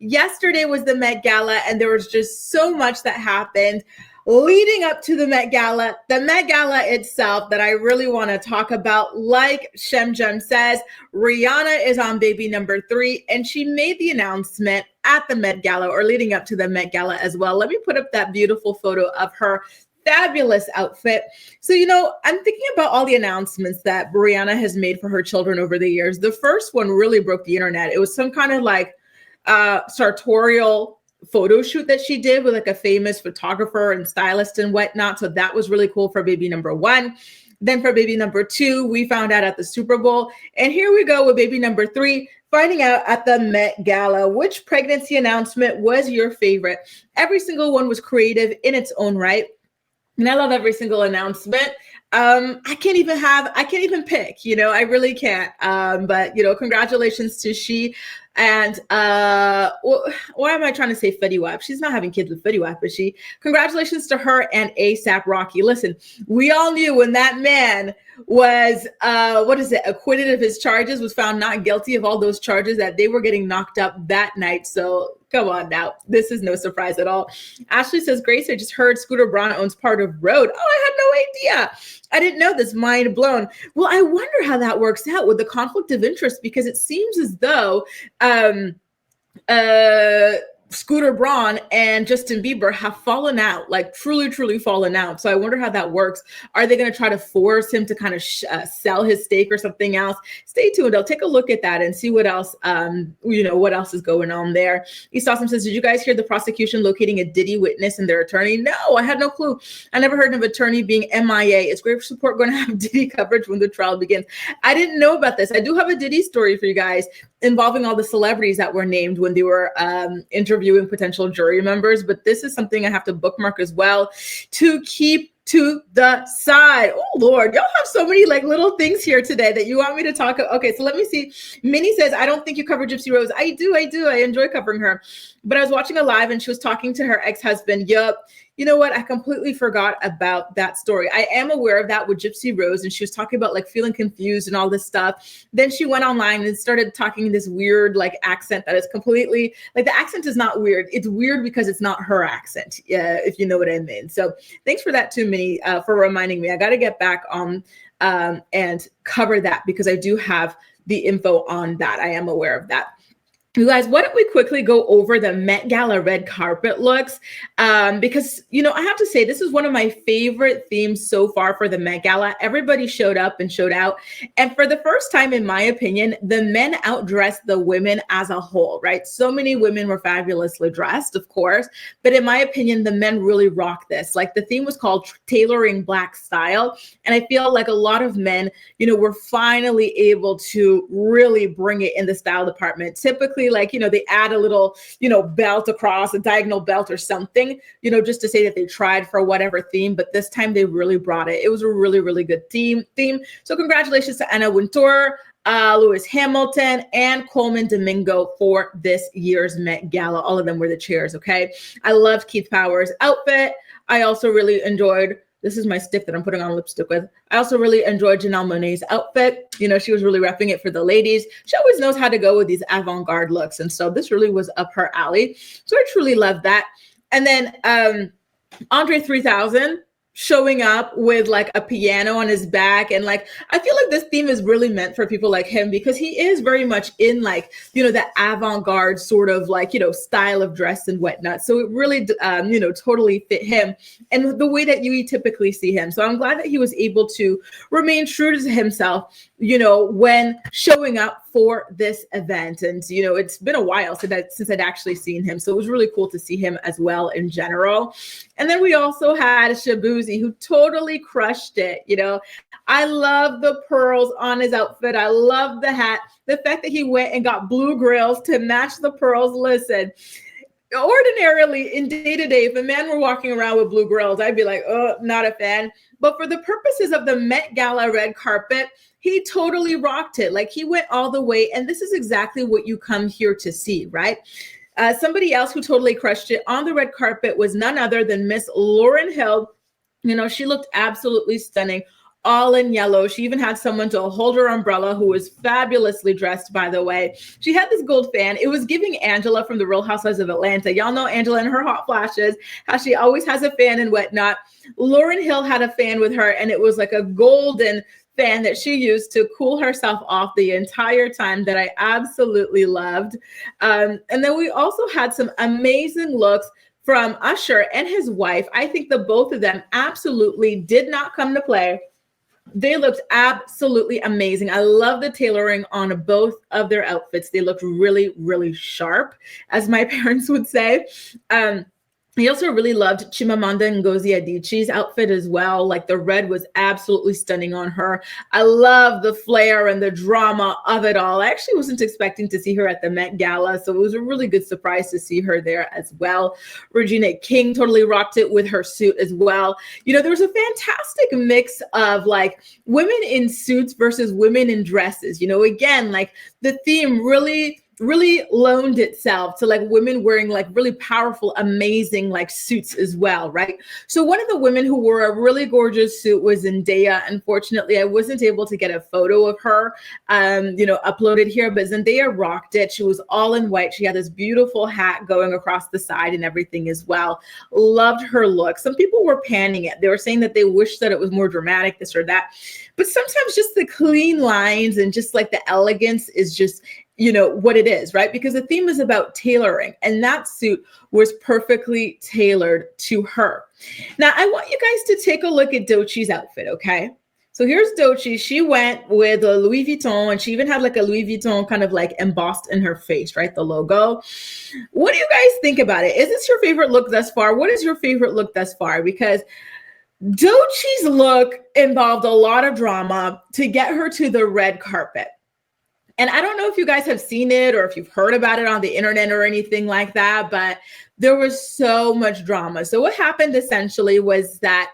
yesterday was the Met Gala, and there was just so much that happened leading up to the Met Gala itself that I really want to talk about. Like Shem Jem says, Rihanna is on baby number 3, and she made the announcement at the Met Gala, or leading up to the Met Gala as well. Let me put up that beautiful photo of her fabulous outfit. So, I'm thinking about all the announcements that Rihanna has made for her children over the years. The first one really broke the internet. It was some kind of like sartorial photo shoot that she did with like a famous photographer and stylist and whatnot. So that was really cool for baby number 1. Then for baby number 2, we found out at the Super Bowl. And here we go with baby number 3, finding out at the Met Gala. Which pregnancy announcement was your favorite? Every single one was creative in its own right. And I love every single announcement. I can't even pick, I really can't. But congratulations to she. And why am I trying to say Fetty Wap? She's not having kids with Fetty Wap, is she? Congratulations to her and ASAP Rocky. Listen, we all knew when that man was acquitted of his charges, was found not guilty of all those charges, that they were getting knocked up that night. So come on now, this is no surprise at all. Ashley says, Grace, I just heard Scooter Braun owns part of Rhode. Oh, I had no idea. I didn't know this. Mind blown. Well, I wonder how that works out with the conflict of interest, because it seems as though Scooter Braun and Justin Bieber have fallen out, like truly fallen out. So I wonder how that works. Are they going to try to force him to kind of sell his stake or something else? Stay tuned. I'll take a look at that and see what else, what else is going on there. East Awesome says, did you guys hear the prosecution locating a Diddy witness and their attorney? No, I had no clue. I never heard of an attorney being MIA. Is Great Support going to have Diddy coverage when the trial begins? I didn't know about this. I do have a Diddy story for you guys involving all the celebrities that were named when they were interviewing potential jury members. But this is something I have to bookmark as well to keep to the side. Oh, Lord, y'all have so many like little things here today that you want me to talk about. Okay, so let me see. Minnie says, I don't think you cover Gypsy Rose. I do. I enjoy covering her. But I was watching a live and she was talking to her ex-husband. Yup. You know what? I completely forgot about that story. I am aware of that with Gypsy Rose, and she was talking about like feeling confused and all this stuff. Then she went online and started talking in this weird like accent that is completely like, the accent is not weird. It's weird because it's not her accent, if you know what I mean. So thanks for that too, Minnie, for reminding me. I got to get back on and cover that because I do have the info on that. I am aware of that. You guys, why don't we quickly go over the Met Gala red carpet looks? Because, I have to say, this is one of my favorite themes so far for the Met Gala. Everybody showed up and showed out. And for the first time, in my opinion, the men outdressed the women as a whole, right? So many women were fabulously dressed, of course. But in my opinion, the men really rocked this. Like the theme was called Tailoring Black Style. And I feel like a lot of men, were finally able to really bring it in the style department. Typically, like, they add a little, belt across, a diagonal belt or something, just to say that they tried for whatever theme. But this time they really brought it. It was a really, really good theme. So congratulations to Anna Wintour, Lewis Hamilton, and Coleman Domingo for this year's Met Gala. All of them were the chairs, okay? I loved Keith Powers' outfit. I also really enjoyed, this is my stick that I'm putting on lipstick with. I also really enjoyed Janelle Monáe's outfit. She was really repping it for the ladies. She always knows how to go with these avant-garde looks. And so this really was up her alley. So I truly love that. And then Andre 3000 showing up with like a piano on his back. And like, I feel like this theme is really meant for people like him because he is very much in like, the avant-garde sort of like, style of dress and whatnot. So it really, totally fit him and the way that you typically see him. So I'm glad that he was able to remain true to himself, when showing up for this event. And, it's been a while since I'd actually seen him. So it was really cool to see him as well in general. And then we also had Shabuzi, who totally crushed it. I love the pearls on his outfit. I love the hat. The fact that he went and got blue grills to match the pearls. Listen, ordinarily in day-to-day, if a man were walking around with blue grills, I'd be like, oh, not a fan. But for the purposes of the Met Gala red carpet, he totally rocked it. Like he went all the way. And this is exactly what you come here to see, right? Somebody else who totally crushed it on the red carpet was none other than Miss Lauryn Hill. She looked absolutely stunning. all in yellow. She even had someone to hold her umbrella who was fabulously dressed, by the way. She had this gold fan. It was giving Angela from the Real Housewives of Atlanta. Y'all know Angela and her hot flashes, how she always has a fan and whatnot. Lauryn Hill had a fan with her, and it was like a golden fan that she used to cool herself off the entire time that I absolutely loved. And then we also had some amazing looks from Usher and his wife. I think the both of them absolutely did not come to play. They looked absolutely amazing. I love the tailoring on both of their outfits. They looked really, really sharp, as my parents would say. I also really loved Chimamanda Ngozi Adichie's outfit as well. Like the red was absolutely stunning on her. I love the flair and the drama of it all. I actually wasn't expecting to see her at the Met Gala, so it was a really good surprise to see her there as well. Regina King totally rocked it with her suit as well. You know, there was a fantastic mix of like women in suits versus women in dresses. You know, again, like the theme really loaned itself to like women wearing like really powerful, amazing like suits as well, right? So one of the women who wore a really gorgeous suit was Zendaya. Unfortunately, I wasn't able to get a photo of her, uploaded here, but Zendaya rocked it. She was all in white. She had this beautiful hat going across the side and everything as well. Loved her look. Some people were panning it. They were saying that they wished that it was more dramatic, this or that. But sometimes just the clean lines and just like the elegance is just, you know, what it is, right? Because the theme is about tailoring, and that suit was perfectly tailored to her. Now, I want you guys to take a look at Doechii's outfit, okay? So here's Doechii. She went with a Louis Vuitton, and she even had like a Louis Vuitton kind of like embossed in her face, right? The logo. What do you guys think about it? Is this your favorite look thus far? What is your favorite look thus far? Because Doechii's look involved a lot of drama to get her to the red carpet. And I don't know if you guys have seen it or if you've heard about it on the internet or anything like that, but there was so much drama. So what happened essentially was that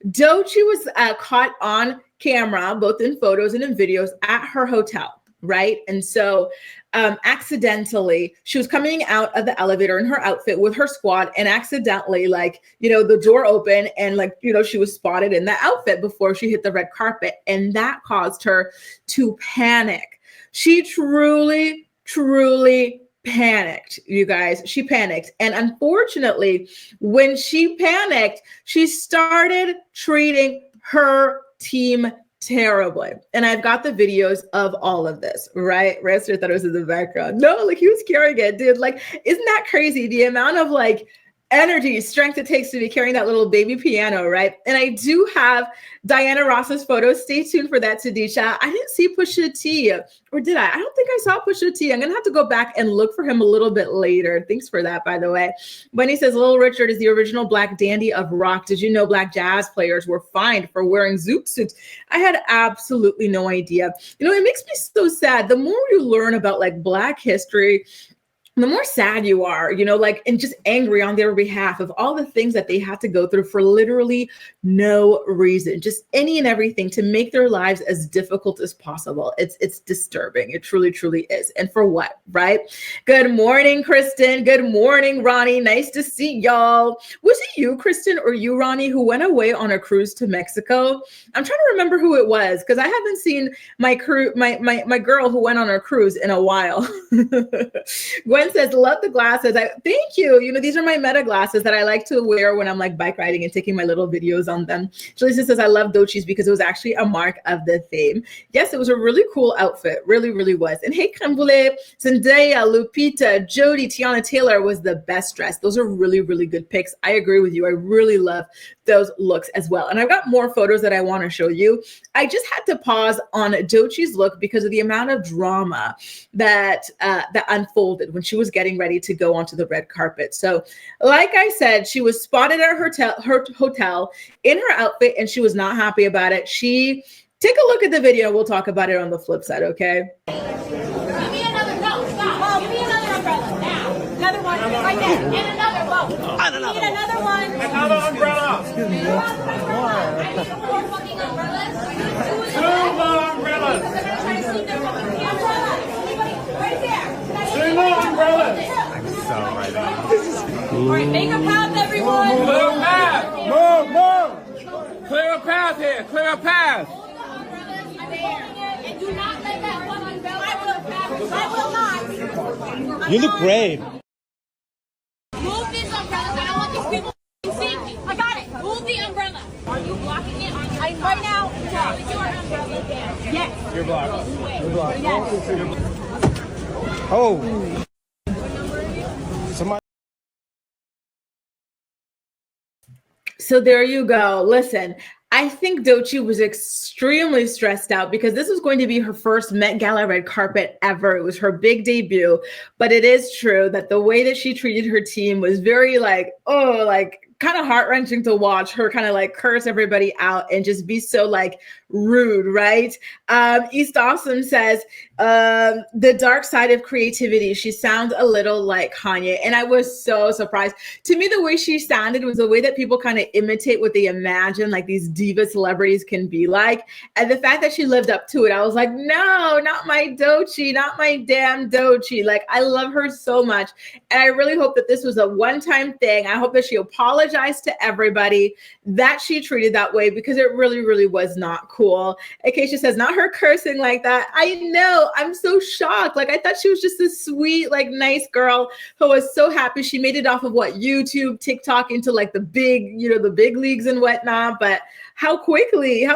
Doechii was caught on camera, both in photos and in videos, at her hotel, right? And so accidentally, she was coming out of the elevator in her outfit with her squad, and accidentally, like, you know, the door opened and like, you know, she was spotted in that outfit before she hit the red carpet. And that caused her to panic. She truly, truly panicked, you guys. She panicked. And unfortunately, when she panicked, she started treating her team terribly. And I've got the videos of all of this, right? Rester thought it was in the background. No, like he was carrying it, dude. Like, isn't that crazy? The amount of like energy, strength it takes to be carrying that little baby piano, right? And I do have Diana Ross's photo. Stay tuned for that, Tadisha. I didn't see Pusha T, or did I? I don't think I saw Pusha T. I'm going to have to go back and look for him a little bit later. Thanks for that, by the way. Bunny says, Little Richard is the original black dandy of rock. Did you know black jazz players were fined for wearing zoot suits? I had absolutely no idea. You know, it makes me so sad. The more you learn about like black history, the more sad you are, you know, like, and just angry on their behalf of all the things that they had to go through for literally no reason, just any and everything to make their lives as difficult as possible. It's disturbing. It truly, truly is. And for what, right? Good morning, Kristen. Good morning, Ronnie. Nice to see y'all. Was it you, Kristen, or you, Ronnie, who went away on a cruise to Mexico? I'm trying to remember who it was, because I haven't seen my girl who went on a cruise in a while. Gwen says, love the glasses. Thank you. You know, these are my Meta glasses that I like to wear when I'm like bike riding and taking my little videos on them. Jaleesa says, I love Doechii's because it was actually a mark of the theme. Yes, it was a really cool outfit. Really, really was. And hey, Cremboulet, Zendaya, Lupita, Jodie, Tiana Taylor was the best dressed. Those are really, really good picks. I agree with you. I really love those looks as well. And I've got more photos that I want to show you. I just had to pause on Doechii's look because of the amount of drama that unfolded when she was getting ready to go onto the red carpet. So like I said, she was spotted at her hotel in her outfit, and she was not happy about it. Take a look at the video. We'll talk about it on the flip side, okay? Give me another, no, stop. Give me another umbrella now. Another one right there. And another one. Need another one. Another umbrella. Excuse me. I need four fucking umbrellas. Two more umbrellas. Right there. Two more umbrellas. All right, make a path, everyone. Move back. Move. Clear a path here. Clear a path. And do not let that one umbrella. I will not. You look great. Move this umbrella. I don't want these people seeing me. I got it. Move the umbrella. Are you blocking it? I'm right now. Is your umbrella there? Yes. You're blocked. You're blocked. Yes. Oh. Somebody. So there you go. Listen, I think Doechii was extremely stressed out because this was going to be her first Met Gala red carpet ever. It was her big debut, but it is true that the way that she treated her team was very like, oh, like kind of heart-wrenching to watch her kind of like curse everybody out and just be so like rude, right? East Awesome says, the dark side of creativity. She sounds a little like Kanye. And I was so surprised. To me, the way she sounded was the way that people kind of imitate what they imagine like these diva celebrities can be like. And the fact that she lived up to it, I was like, no, not my Doechii, not my damn Doechii. Like, I love her so much. And I really hope that this was a one-time thing. I hope that she apologized to everybody that she treated that way because it really, really was not cool. Acacia says, not her cursing like that. I know, I'm so shocked. Like, I thought she was just a sweet, like nice girl who was so happy she made it off of what, YouTube, TikTok into like the big, you know, the big leagues and whatnot. But how quickly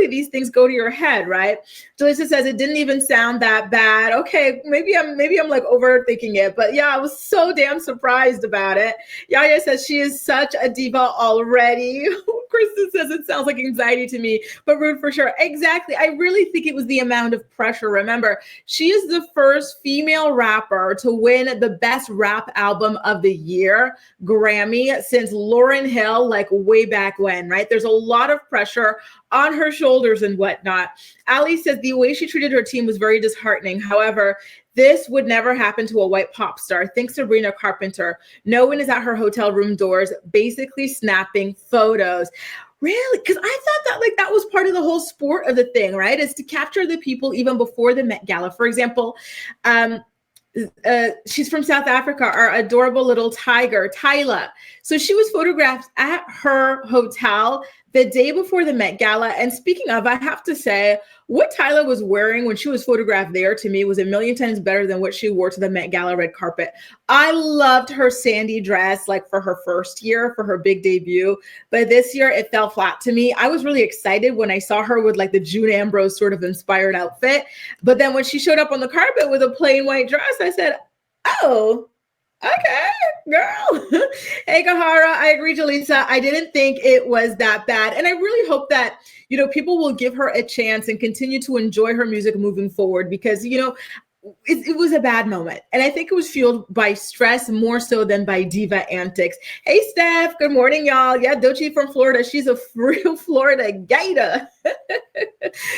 these things go to your head, right? Jalisa says it didn't even sound that bad. Okay, maybe I'm like overthinking it, but yeah, I was so damn surprised about it. Yaya says she is such a diva already. Kristen says it sounds like anxiety to me, but rude for sure. Exactly. I really think it was the amount of pressure. Remember, she is the first female rapper to win the Best Rap Album of the Year Grammy since Lauryn Hill, like way back when, right? There's a lot of pressure on her shoulders and whatnot. Ali says the way she treated her team was very disheartening. However, this would never happen to a white pop star. Think Sabrina Carpenter. No one is at her hotel room doors basically snapping photos. Really? Because I thought that like that was part of the whole sport of the thing, right? Is to capture the people even before the Met Gala. For example, she's from South Africa, our adorable little tiger, Tyla. So she was photographed at her hotel the day before the Met Gala. And speaking of, I have to say, what Tyla was wearing when she was photographed there to me was a million times better than what she wore to the Met Gala red carpet. I loved her sandy dress, like for her first year, for her big debut. But this year it fell flat to me. I was really excited when I saw her with like the June Ambrose sort of inspired outfit. But then when she showed up on the carpet with a plain white dress, I said, oh, okay, girl. Hey, Kahara, I agree, Jaleesa. I didn't think it was that bad. And I really hope that, you know, people will give her a chance and continue to enjoy her music moving forward because, you know, it was a bad moment. And I think it was fueled by stress more so than by diva antics. Hey, Steph. Good morning, y'all. Yeah, Doechii from Florida. She's a real Florida gator.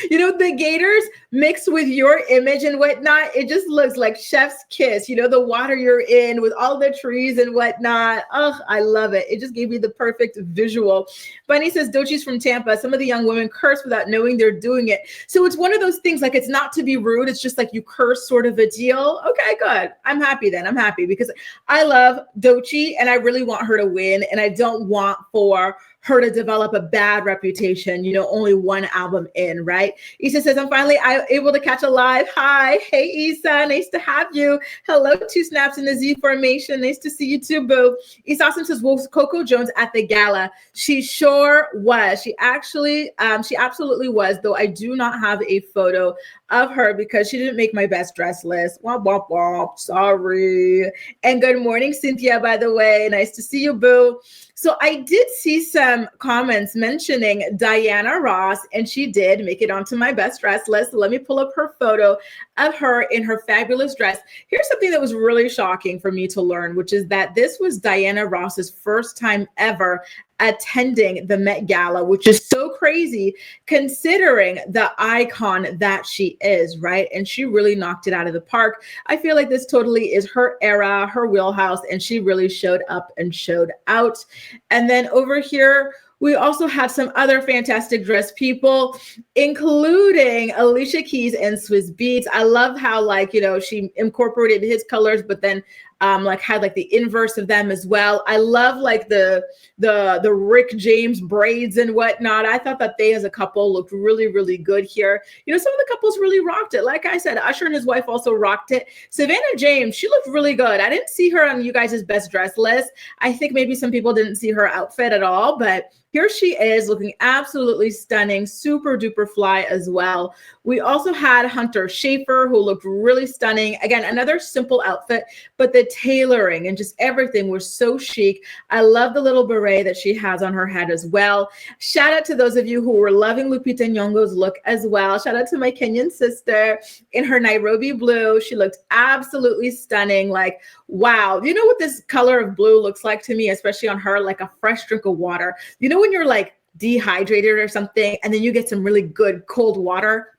You know, the gators mixed with your image and whatnot, it just looks like chef's kiss. You know, the water you're in with all the trees and whatnot. Oh, I love it. It just gave me the perfect visual. Bunny says, Doechii's from Tampa. Some of the young women curse without knowing they're doing it. So it's one of those things, like it's not to be rude. It's just like you curse sort of a deal. Okay, good. I'm happy then. I'm happy because I love Doechii and I really want her to win. And I don't want for her to develop a bad reputation, you know, only one album in, right? Issa says, I'm finally able to catch a live. Hi. Hey, Issa. Nice to have you. Hello, two snaps in the Z formation. Nice to see you too, boo. Issa Awesome says, was Coco Jones at the gala? She sure was. She absolutely was, though I do not have a photo of her because she didn't make my best dress list. Womp, womp, womp. Sorry. And good morning, Cynthia, by the way. Nice to see you, boo. So I did see some comments mentioning Diana Ross, and she did make it onto my best dress list. Let me pull up her photo of her in her fabulous dress. Here's something that was really shocking for me to learn, which is that this was Diana Ross's first time ever attending the Met Gala, which is so crazy considering the icon that she is, right? And she really knocked it out of the park. I feel like this totally is her era, her wheelhouse, and she really showed up and showed out. And then over here, we also have some other fantastic dress people, including Alicia Keys and Swiss Beats. I love how, like, you know, she incorporated his colors, but then like had like the inverse of them as well. I love like the Rick James braids and whatnot. I thought that they as a couple looked really, really good here. You know, some of the couples really rocked it. Like I said, Usher and his wife also rocked it. Savannah James, she looked really good. I didn't see her on you guys' best dress list. I think maybe some people didn't see her outfit at all, but here she is looking absolutely stunning, super duper fly as well. We also had Hunter Schafer, who looked really stunning. Again, another simple outfit, but the tailoring and just everything was so chic. I love the little beret that she has on her head as well. Shout out to those of you who were loving Lupita Nyong'o's look as well. Shout out to my Kenyan sister in her Nairobi blue. She looked absolutely stunning. Like, wow. You know what this color of blue looks like to me, especially on her? Like a fresh drink of water. You know when you're like dehydrated or something and then you get some really good cold water?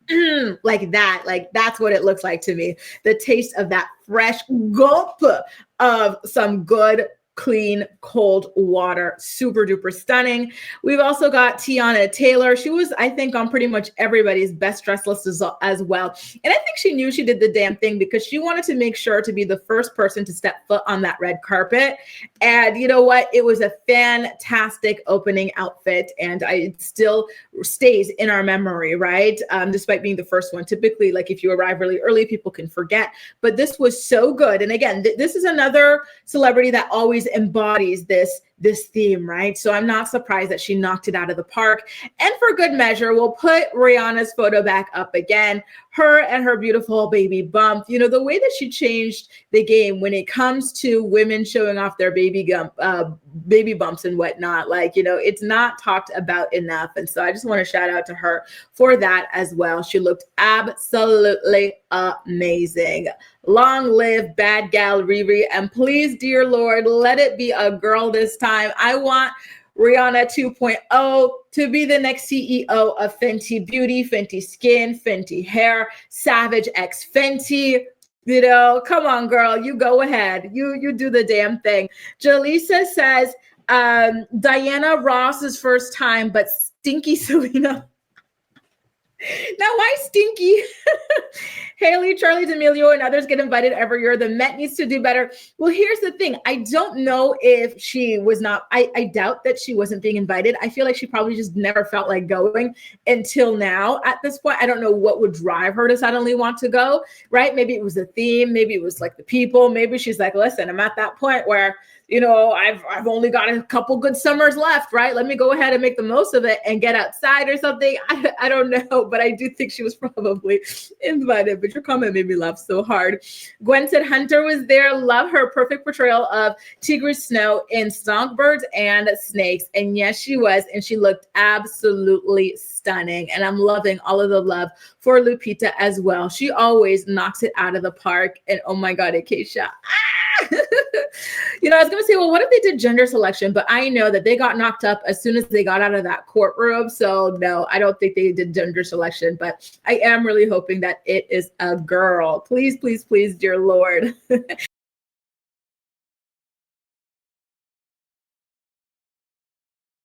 Like that. Like that's what it looks like to me. The taste of that fresh gulp of some good clean, cold water. Super duper stunning. We've also got Tiana Taylor. She was, I think, on pretty much everybody's best dress list as well. And I think she knew she did the damn thing because she wanted to make sure to be the first person to step foot on that red carpet. And you know what? It was a fantastic opening outfit. And it still stays in our memory, right? Despite being the first one. Typically, like if you arrive really early, people can forget. But this was so good. And again, this is another celebrity that always embodies this theme, right? So I'm not surprised that she knocked it out of the park. And for good measure, we'll put Rihanna's photo back up again. Her and her beautiful baby bump. You know, the way that she changed the game when it comes to women showing off their baby bumps and whatnot. Like, you know, it's not talked about enough. And so I just want to shout out to her for that as well. She looked absolutely amazing. Long live bad gal Riri. And please, dear Lord, let it be a girl this time. I want Rihanna 2.0 to be the next CEO of Fenty Beauty, Fenty Skin, Fenty Hair, Savage X Fenty. You know, come on, girl. You go ahead. You do the damn thing. Jaleesa says, Diana Ross's first time, but stinky Selena. Now, why stinky? Haley, Charlie D'Amelio, and others get invited every year. The Met needs to do better. Well, here's the thing. I don't know if she was not, I doubt that she wasn't being invited. I feel like she probably just never felt like going until now at this point. I don't know what would drive her to suddenly want to go, right? Maybe it was the theme. Maybe it was like the people. Maybe she's like, listen, I'm at that point where, you know, I've only got a couple good summers left, right? Let me go ahead and make the most of it and get outside or something. I don't know, but I do think she was probably invited. But your comment made me laugh so hard. Gwen said Hunter was there. Love her perfect portrayal of Tigris Snow in Songbirds and Snakes. And yes, she was. And she looked absolutely stunning. And I'm loving all of the love for Lupita as well. She always knocks it out of the park. And oh my God, Acacia. You know, I was going to say, well, what if they did gender selection? But I know that they got knocked up as soon as they got out of that courtroom. So no, I don't think they did gender selection, but I am really hoping that it is a girl. Please, please, please, dear Lord.